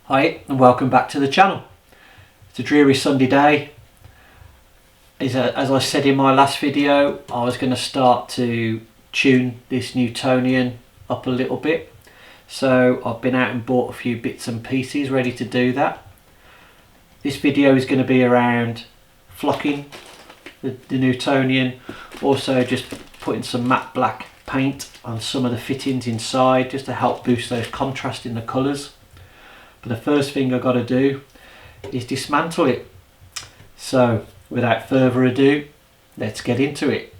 Hi and welcome back to the channel. It's a dreary Sunday day. As I said in my last video, I was going to start to tune this Newtonian up a little bit. So I've been out and bought a few bits and pieces ready to do that. This video is going to be around flocking the Newtonian, also just putting some matte black paint on some of the fittings inside just to help boost those contrast in the colours. But the first thing I've got to do is dismantle it. So without further ado, let's get into it.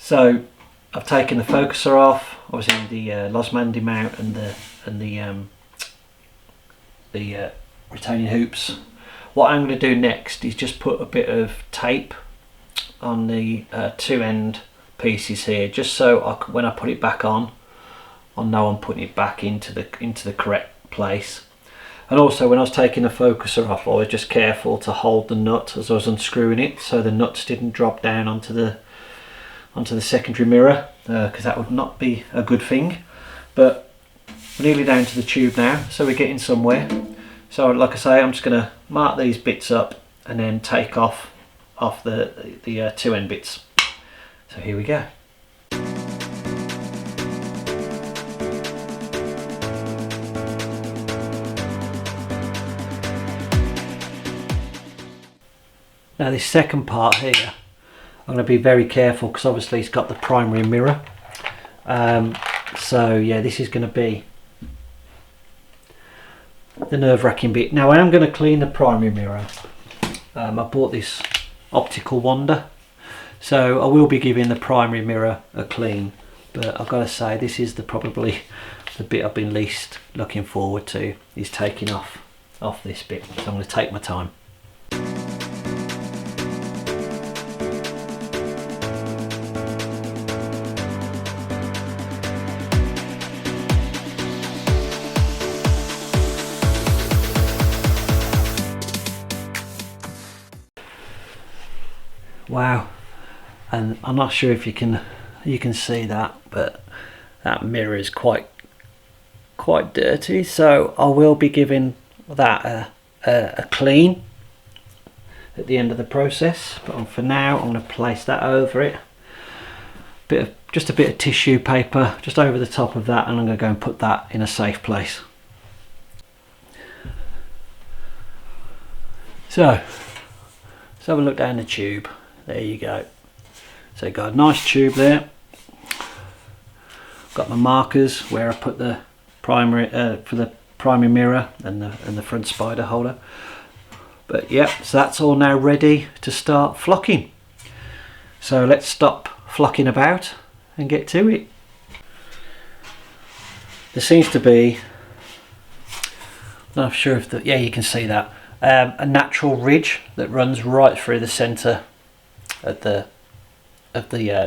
So I've taken the focuser off, obviously the Losmandy mount and the retaining hoops. What I'm going to do next is just put a bit of tape on the two end pieces here, just so when I put it back on, I'll know I'm putting it back into the correct place. And also when I was taking the focuser off, I was just careful to hold the nut as I was unscrewing it, so the nuts didn't drop down onto the secondary mirror, because that would not be a good thing. But we're nearly down to the tube now, so we're getting somewhere. So like I say, I'm just going to mark these bits up and then take off the two end bits. So here we go. Now this second part here, I'm going to be very careful because obviously it's got the primary mirror. So yeah, this is going to be the nerve-wracking bit. Now I am going to clean the primary mirror. I bought this optical wonder, so I will be giving the primary mirror a clean. But I've got to say, this is probably the bit I've been least looking forward to, is taking off this bit. So I'm going to take my time. Wow, and I'm not sure if you can see that, but that mirror is quite dirty, so I will be giving that a clean at the end of the process. But for now, I'm going to place that over it, just a bit of tissue paper just over the top of that, and I'm going to go and put that in a safe place. So let's have a look down the tube. There you go. So you've got a nice tube there. Got my markers where I put the primary for the primary mirror and the front spider holder. But yeah, so that's all now ready to start flocking. So let's stop flocking about and get to it. There seems to be, I'm not sure if yeah, you can see that, a natural ridge that runs right through the centre of the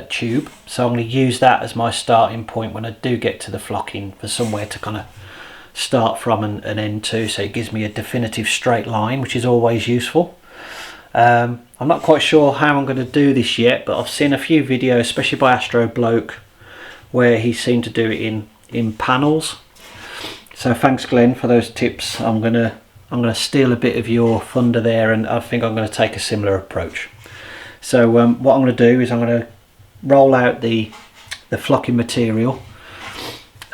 tube. So I'm going to use that as my starting point when I do get to the flocking, for somewhere to kind of start from and end to, so it gives me a definitive straight line, which is always useful. I'm not quite sure how I'm going to do this yet, but I've seen a few videos, especially by Astro Bloke, where he seemed to do it in panels. So thanks Glenn for those tips. I'm going to steal a bit of your thunder there, and I think I'm going to take a similar approach. So what I'm going to do is I'm going to roll out the flocking material,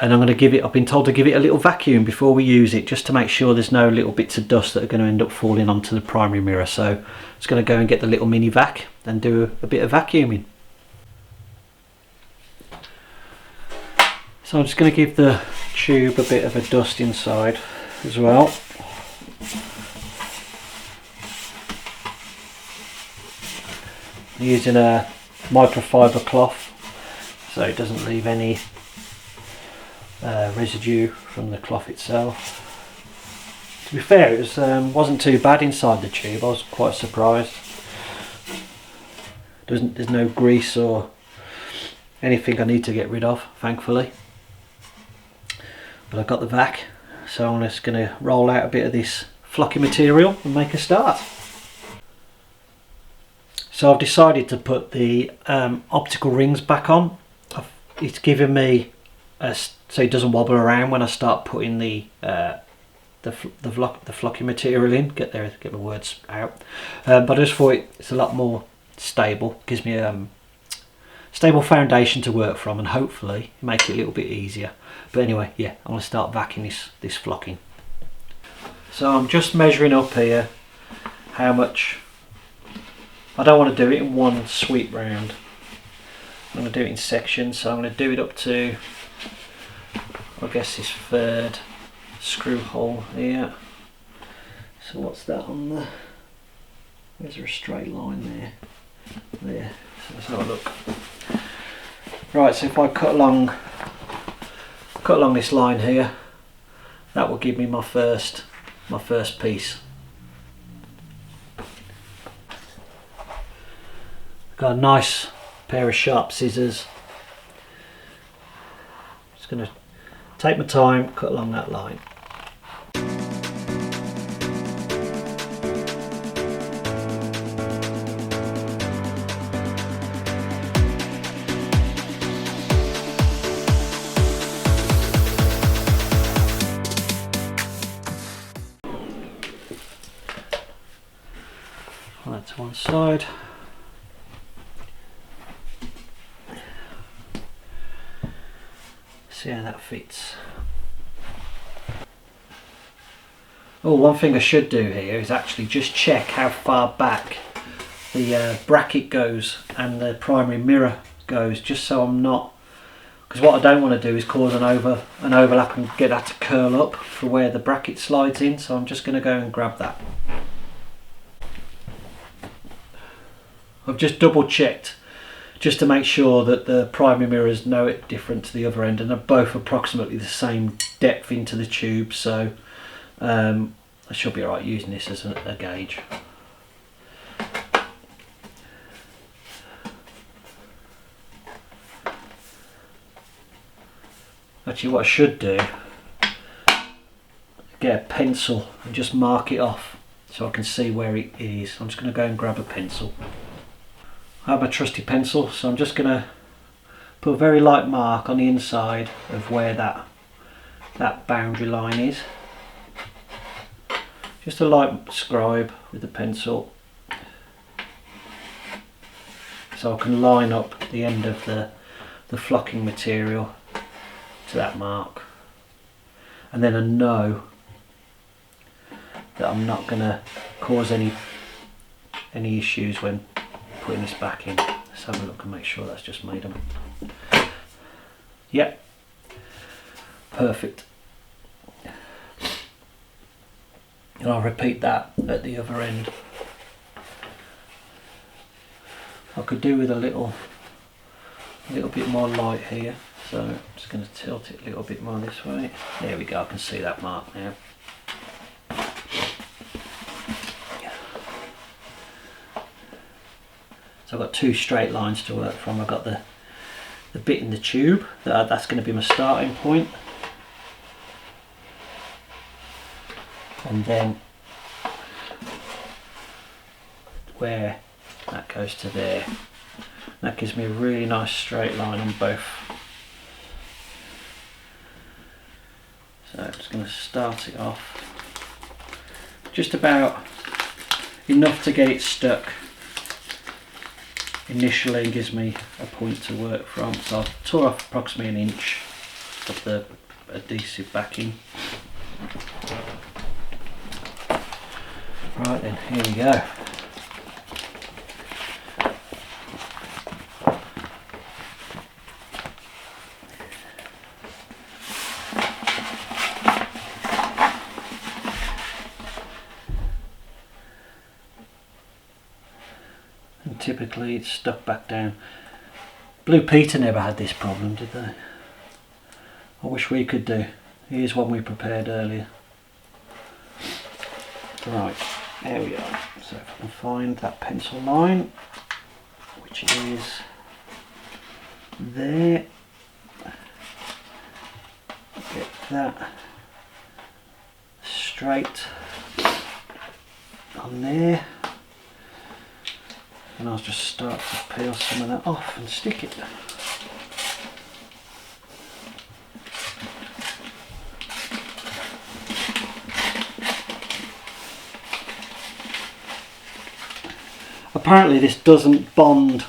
and I'm going to give it, I've been told to give it a little vacuum before we use it, just to make sure there's no little bits of dust that are going to end up falling onto the primary mirror. So I'm just going to go and get the little mini vac and do a bit of vacuuming. So I'm just going to give the tube a bit of a dust inside as well. I'm using a microfiber cloth so it doesn't leave any residue from the cloth itself. To be fair, it wasn't too bad inside the tube. I was quite surprised. There's no grease or anything I need to get rid of, thankfully. But I've got the vac, so I'm just going to roll out a bit of this flocky material and make a start. So I've decided to put the optical rings back on. It's given me so it doesn't wobble around when I start putting the flocky material in. Get my words out. But I just thought it's a lot more stable. Gives me a stable foundation to work from, and hopefully make it a little bit easier. But anyway, yeah, I'm going to start vacuuming this flocking. So I'm just measuring up here how much. I don't want to do it in one sweep round. I'm going to do it in sections, so I'm going to do it up to, I guess, this third screw hole here. So what's that on the, is there a straight line there? There, so let's have a look. Right, so if I cut along this line here, that will give me my first piece. Got a nice pair of sharp scissors. Just going to take my time, cut along that line. That to one side. See how that fits. Oh, one thing I should do here is actually just check how far back the bracket goes and the primary mirror goes, just so I'm not, because what I don't want to do is cause an overlap and get that to curl up for where the bracket slides in. So I'm just going to go and grab that. I've just double checked just to make sure that the primary mirrors know it different to the other end, and they're both approximately the same depth into the tube, so I should be alright using this as a gauge. Actually, what I should do, get a pencil and just mark it off so I can see where it is. I'm just going to go and grab a pencil. I have my trusty pencil, so I'm just going to put a very light mark on the inside of where that boundary line is. Just a light scribe with the pencil, so I can line up the end of the flocking material to that mark, and then I know that I'm not going to cause any issues when putting this back in. Let's have a look and make sure that's just made them. Yep, perfect. And I'll repeat that at the other end. I could do with a little bit more light here, so I'm just going to tilt it a little bit more this way. There we go, I can see that mark now. So I've got two straight lines to work from. I've got the bit in the tube, that's going to be my starting point. And then where that goes to there. That gives me a really nice straight line on both. So I'm just going to start it off just about enough to get it stuck initially and gives me a point to work from. So I've tore off approximately 1 inch of the adhesive backing. Right then, here we go. perfectly, it's stuck back down. Blue Peter never had this problem, did they? I wish we could do. Here's one we prepared earlier. Right, there we are. So if I can find that pencil line, which is there, get that straight on there, and I'll just start to peel some of that off and stick it. Apparently this doesn't bond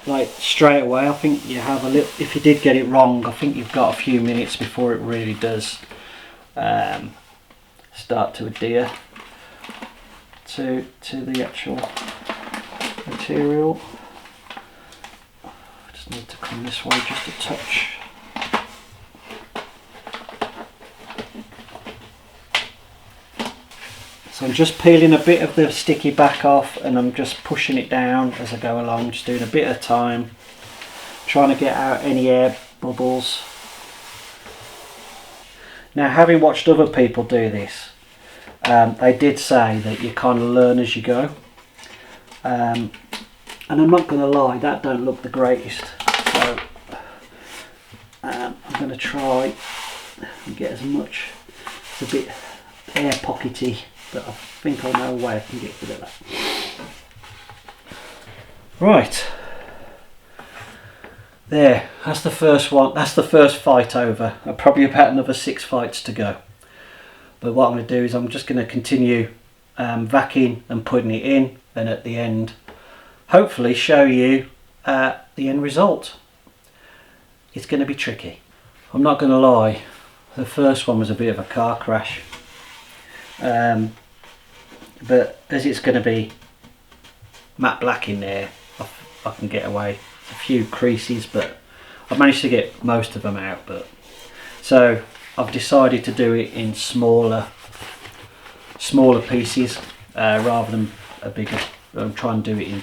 like straight away. I think you have a little, if you did get it wrong, I think you've got a few minutes before it really does start to adhere to the actual material. I just need to come this way just a touch. So I'm just peeling a bit of the sticky back off, and I'm just pushing it down as I go along, just doing a bit at a time, trying to get out any air bubbles. Now, having watched other people do this, they did say that you kind of learn as you go, and I'm not going to lie, that don't look the greatest, so I'm going to try and get as much, it's a bit air pockety, but I think I know a way I can get rid of that. Right, there, that's the first one, that's the first fight over. I've probably about another 6 fights to go. But what I'm going to do is I'm just going to continue vacuuming and putting it in, and at the end hopefully show you the end result. It's going to be tricky. I'm not going to lie, the first one was a bit of a car crash. But as it's going to be matte black in there, I can get away. A few creases, but I've managed to get most of them out. But so I've decided to do it in smaller pieces rather than a bigger. I'm trying to do it in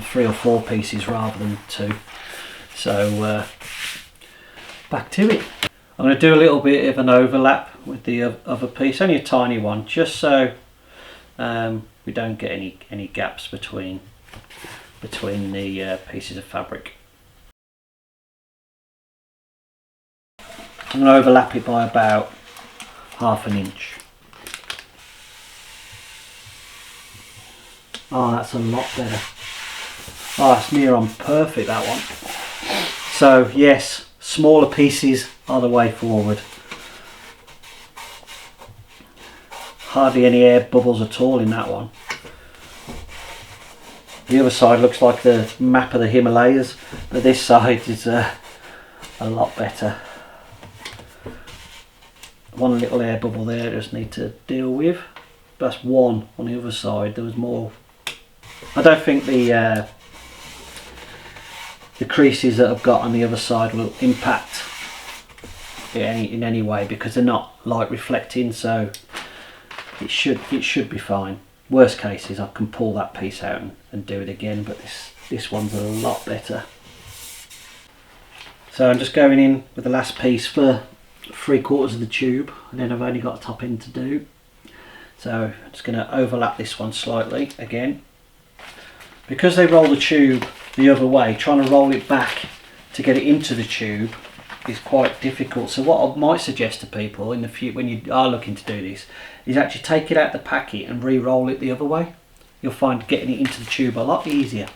3 or 4 pieces rather than 2. So back to it. I'm going to do a little bit of an overlap with the other piece, only a tiny one, just so we don't get any gaps between the pieces of fabric. I'm going to overlap it by about ½ inch. Oh, that's a lot better. Oh, that's near on perfect, that one. So yes, smaller pieces are the way forward. Hardly any air bubbles at all in that one. The other side looks like the map of the Himalayas, but this side is a lot better. One little air bubble there I just need to deal with. That's one on the other side. There was more. I don't think the creases that I've got on the other side will impact in any way, because they're not light reflecting, so it should be fine. Worst case is I can pull that piece out and do it again, but this one's a lot better. So I'm just going in with the last piece for 3/4 of the tube, and then I've only got a top end to do. So I'm just going to overlap this one slightly again. Because they roll the tube the other way, trying to roll it back to get it into the tube is quite difficult. So what I might suggest to people in the future, when you are looking to do this, is actually take it out the packet and re-roll it the other way. You'll find getting it into the tube a lot easier.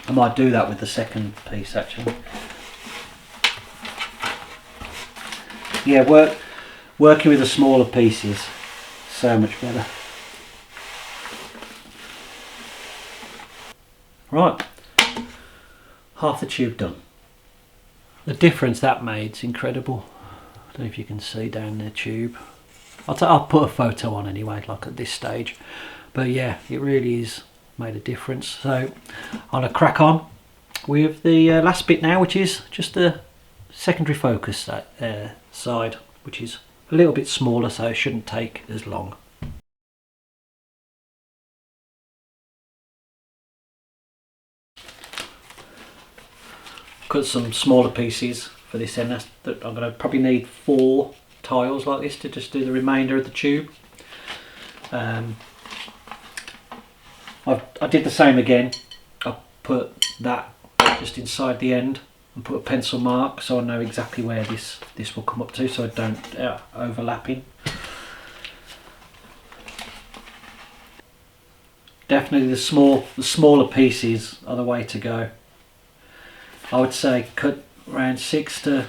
I might do that with the second piece actually. Yeah, working with the smaller pieces, so much better. Right, half the tube done. The difference that made is incredible. I don't know if you can see down the tube. I'll put a photo on anyway, like at this stage. But yeah, it really is made a difference. So I'm going to crack on with the last bit now, which is just the secondary focus side, which is a little bit smaller, so it shouldn't take as long. cut some smaller pieces for this end. I'm going to probably need 4 tiles like this to just do the remainder of the tube. I did the same again. I put that just inside the end and put a pencil mark so I know exactly where this will come up to, so I don't overlapping. Definitely the smaller pieces are the way to go. I would say cut around 6 to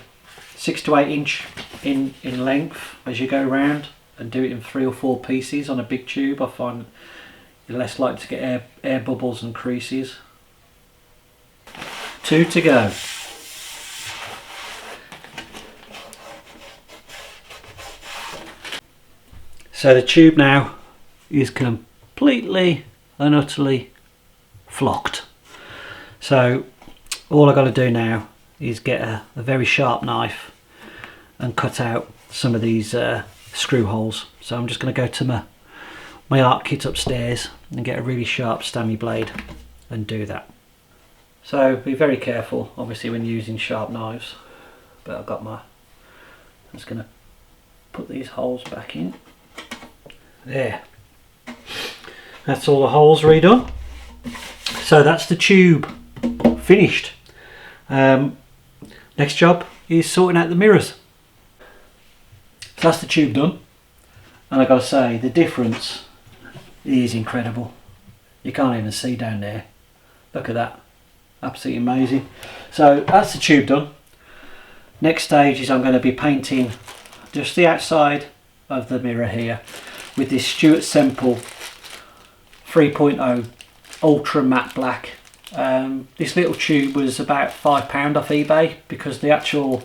8 inch in length as you go round, and do it in 3 or 4 pieces on a big tube. I find you're less likely to get air bubbles and creases. 2 to go. So the tube now is completely and utterly flocked. So all I've got to do now is get a very sharp knife and cut out some of these screw holes. So I'm just going to go to my art kit upstairs and get a really sharp stammy blade and do that. So be very careful obviously when using sharp knives, but I've got I'm just going to put these holes back in. There, that's all the holes redone. So that's the tube finished. Next job is sorting out the mirrors. So that's the tube done, and I gotta say the difference is incredible. You can't even see down there. Look at that, absolutely amazing. So that's the tube done. Next stage is I'm going to be painting just the outside of the mirror here with this Stuart Semple 3.0 ultra matte black. This little tube was about £5 off eBay, because the actual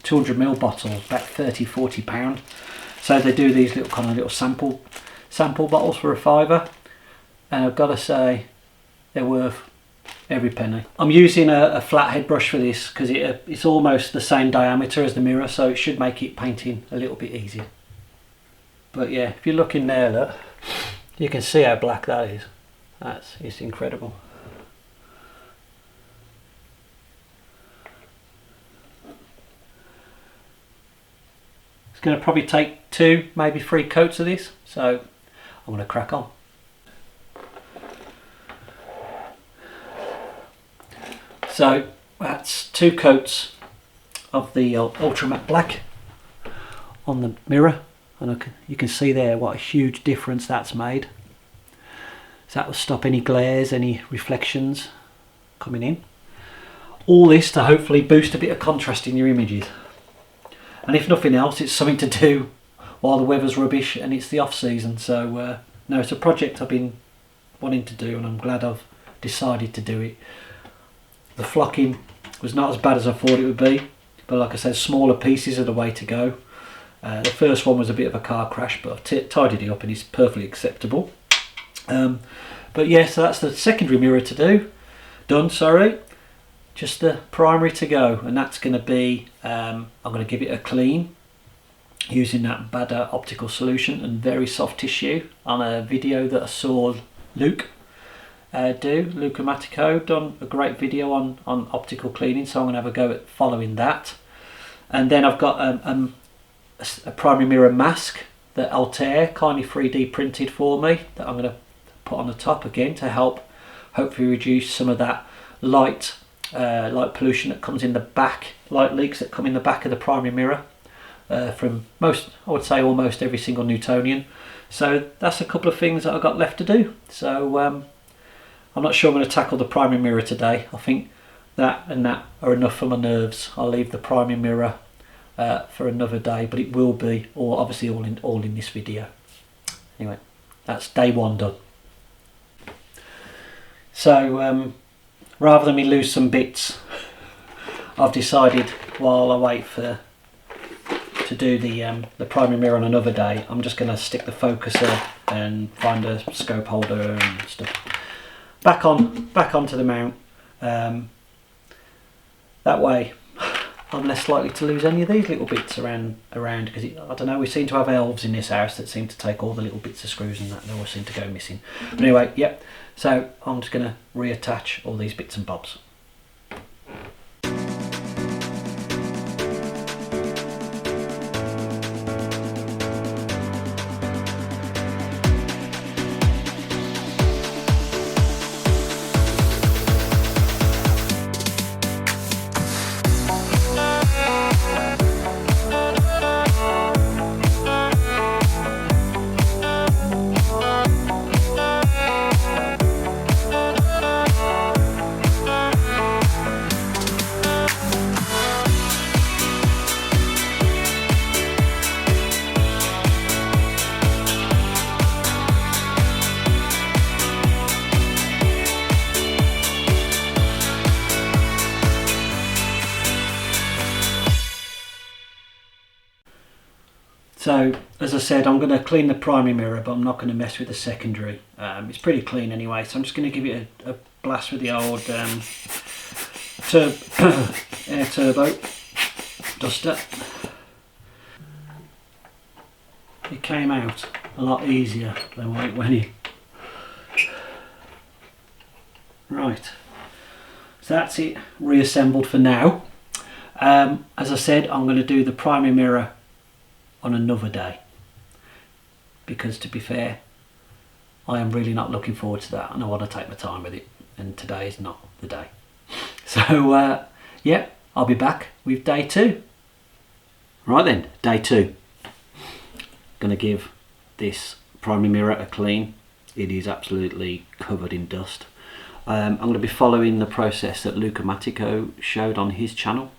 200ml bottle is about £30–40. So they do these little sample bottles for £5, and I've got to say they're worth every penny. I'm using a flathead brush for this because it's almost the same diameter as the mirror, so it should make it painting a little bit easier. But yeah, if you look in there, look, you can see how black that is. It's incredible. It's going to probably take 2, maybe 3 coats of this, so I'm going to crack on. So that's 2 coats of the ultra matte black on the mirror, and you can see there what a huge difference that's made. So that will stop any glares, any reflections coming in. All this to hopefully boost a bit of contrast in your images. And if nothing else, it's something to do while the weather's rubbish and it's the off season. So no, it's a project I've been wanting to do, and I'm glad I've decided to do it. The flocking was not as bad as I thought it would be, but like I said, smaller pieces are the way to go. The first one was a bit of a car crash, but I've tidied it up and it's perfectly acceptable. But yeah, so that's the secondary mirror done. Just the primary to go, and that's going to be I'm going to give it a clean using that Bada optical solution and very soft tissue on a video that I saw Luca Matico done a great video on optical cleaning, so I'm going to have a go at following that. And then I've got a primary mirror mask that Altair kindly 3D printed for me that I'm going to put on the top again to help hopefully reduce some of that light pollution that comes in the back, light leaks that come in the back of the primary mirror from I would say almost every single Newtonian. So that's a couple of things that I've got left to do. So I'm not sure I'm going to tackle the primary mirror today. I think that and that are enough for my nerves. I'll leave the primary mirror for another day, but it will be obviously all in this video. Anyway, that's day 1 done. So rather than me lose some bits, I've decided while I wait to do the primary mirror on another day, I'm just going to stick the focuser and find a scope holder and stuff back onto the mount. That way I'm less likely to lose any of these little bits around because I don't know, we seem to have elves in this house that seem to take all the little bits of screws and that, they always seem to go missing. But anyway, yep, so I'm just going to reattach all these bits and bobs. So as I said, I'm going to clean the primary mirror, but I'm not going to mess with the secondary. It's pretty clean anyway, so I'm just going to give it a blast with the old air turbo duster. It came out a lot easier than when it went in. Right, so that's it reassembled for now. As I said, I'm going to do the primary mirror on another day, because to be fair, I am really not looking forward to that and I want to take my time with it, and today is not the day. So yeah, I'll be back with day 2. Right then, day 2. Going to give this primary mirror a clean. It is absolutely covered in dust. I'm going to be following the process that Luca Matico showed on his channel,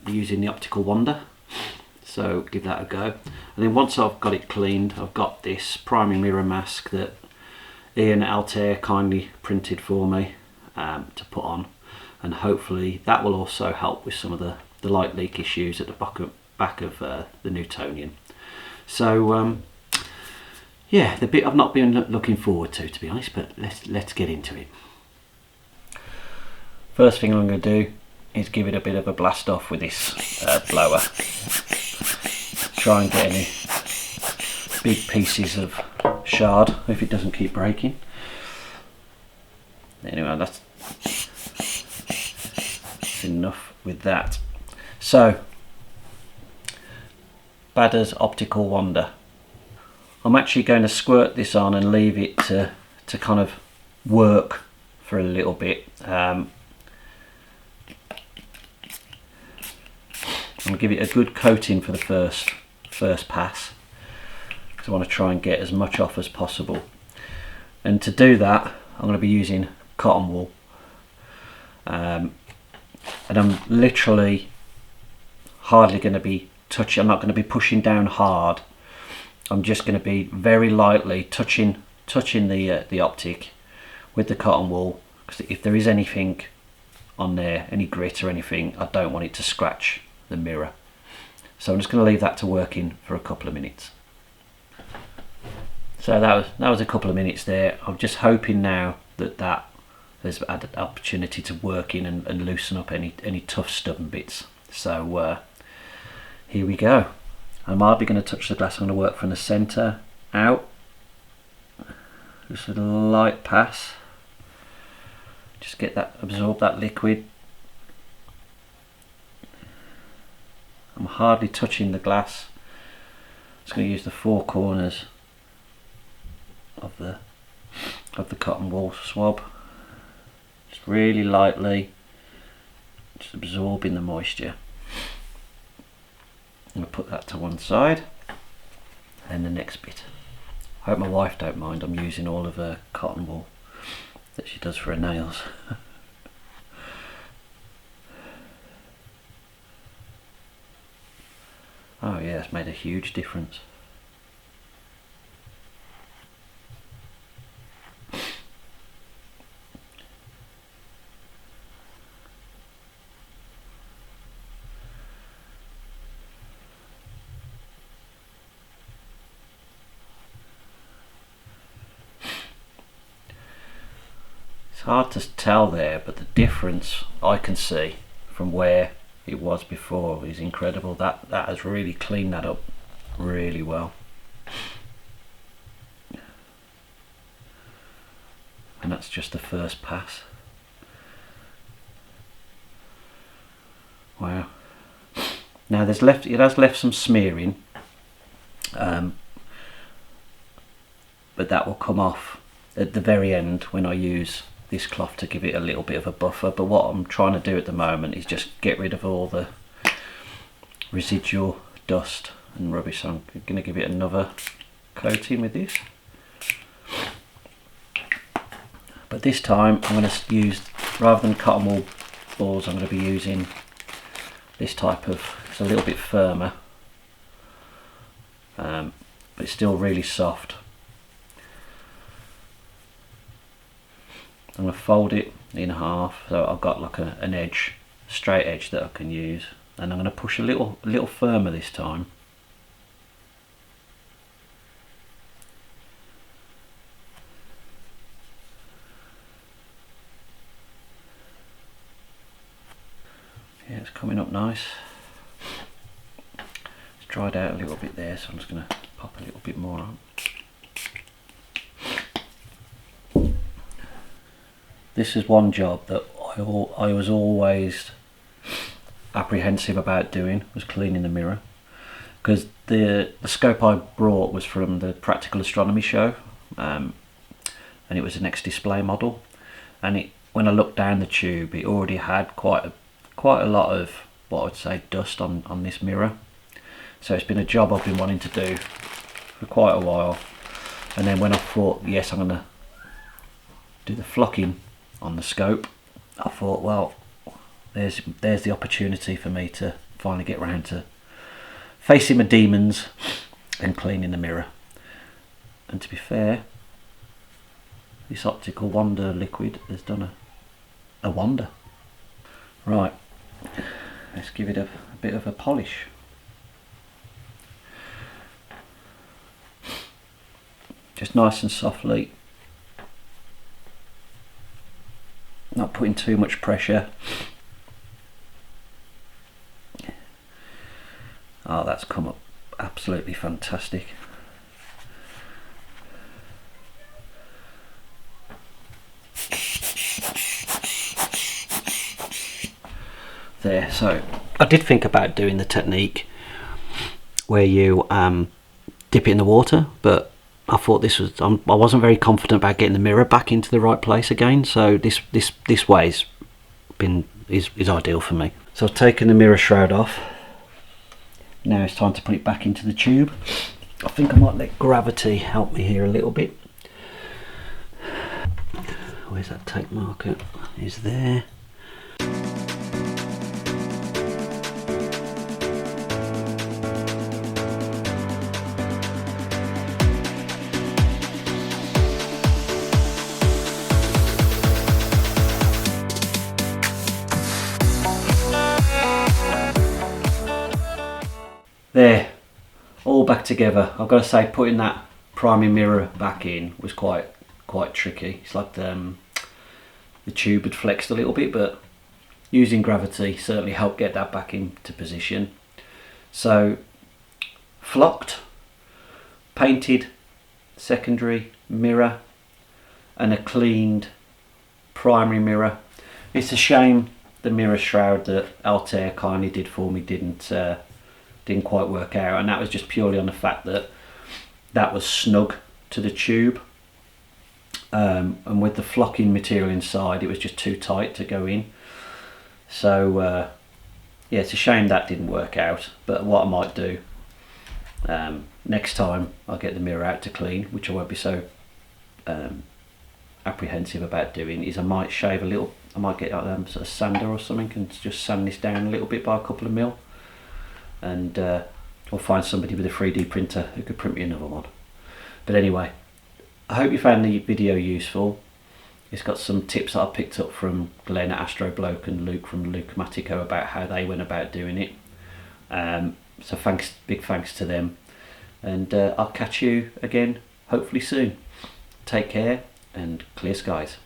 using the optical wand. So give that a go. And then once I've got it cleaned, I've got this primary mirror mask that Ian Altair kindly printed for me to put on, and hopefully that will also help with some of the light leak issues at the back of the Newtonian. So yeah, the bit I've not been looking forward to be honest, but let's get into it. First thing I'm going to do is give it a bit of a blast off with this blower. Try and get any big pieces of shard if it doesn't keep breaking. Anyway, that's enough with that. So, Bader's optical wand. I'm actually going to squirt this on and leave it to kind of work for a little bit. I'm going to give it a good coating for the first pass, because I want to try and get as much off as possible. And to do that, I'm going to be using cotton wool, and I'm literally hardly going to be touching. I'm not going to be pushing down hard. I'm just going to be very lightly touching the optic with the cotton wool, because if there is anything on there, any grit or anything, I don't want it to scratch the mirror. So I'm just going to leave that to working for a couple of minutes. So that was a couple of minutes there. I'm just hoping now that there's had an opportunity to work in and loosen up any tough stubborn bits. So here we go. I'm hardly going to touch the glass. I'm going to work from the centre out. Just a light pass. Just absorb that liquid. I'm hardly touching the glass. Just going to use the 4 corners of the cotton wool swab. Just really lightly, just absorbing the moisture. I'm going to put that to one side, and the next bit. I hope my wife don't mind. I'm using all of her cotton wool that she does for her nails. Oh yeah, it's made a huge difference. It's hard to tell there, but the difference I can see from where it was before is incredible. That has really cleaned that up really well. And that's just the first pass. Wow. Now it has left some smearing, but that will come off at the very end when I use this cloth to give it a little bit of a buffer. But what I'm trying to do at the moment is just get rid of all the residual dust and rubbish. So I'm going to give it another coating with this, but this time I'm going to use, rather than cotton wool balls, I'm going to be using this type of, it's a little bit firmer, but it's still really soft. I'm going to fold it in half, so I've got like an edge, straight edge that I can use, and I'm going to push a little firmer this time. Yeah, it's coming up nice. It's dried out a little bit there, so I'm just going to pop a little bit more on. This is one job that I was always apprehensive about doing, was cleaning the mirror, because the scope I brought was from the Practical Astronomy show, and it was an ex-display model, and when I looked down the tube, it already had quite a lot of what I'd say dust on this mirror. So it's been a job I've been wanting to do for quite a while, and then when I thought, yes, I'm going to do the flocking on the scope, I thought, well, there's the opportunity for me to finally get round to facing my demons and cleaning the mirror. And to be fair, this optical wonder liquid has done a wonder. Right, let's give it a bit of a polish. Just nice and softly, not putting too much pressure. Oh, that's come up absolutely fantastic. There, so I did think about doing the technique where you dip it in the water, but I thought this was I wasn't very confident about getting the mirror back into the right place again, so this way is ideal for me. So I've taken the mirror shroud off. Now it's time to put it back into the tube. I think I might let gravity help me here a little bit. Where's that tape marker? Is there. There, all back together. I've got to say, putting that primary mirror back in was quite tricky. It's like the tube had flexed a little bit, but using gravity certainly helped get that back into position. So, flocked, painted secondary mirror, and a cleaned primary mirror. It's a shame the mirror shroud that Altair kindly did for me didn't quite work out, and that was just purely on the fact that was snug to the tube, and with the flocking material inside it was just too tight to go in. So yeah, it's a shame that didn't work out, but what I might do next time I'll get the mirror out to clean, which I won't be so apprehensive about doing, is I might shave a little. I might get sort of sander or something and just sand this down a little bit by a couple of mil. And I'll find somebody with a 3D printer who could print me another one. But anyway, I hope you found the video useful. It's got some tips that I picked up from Glenn at Astro Bloke and Luke from Lucamatico about how they went about doing it. So big thanks to them. And I'll catch you again hopefully soon. Take care and clear skies.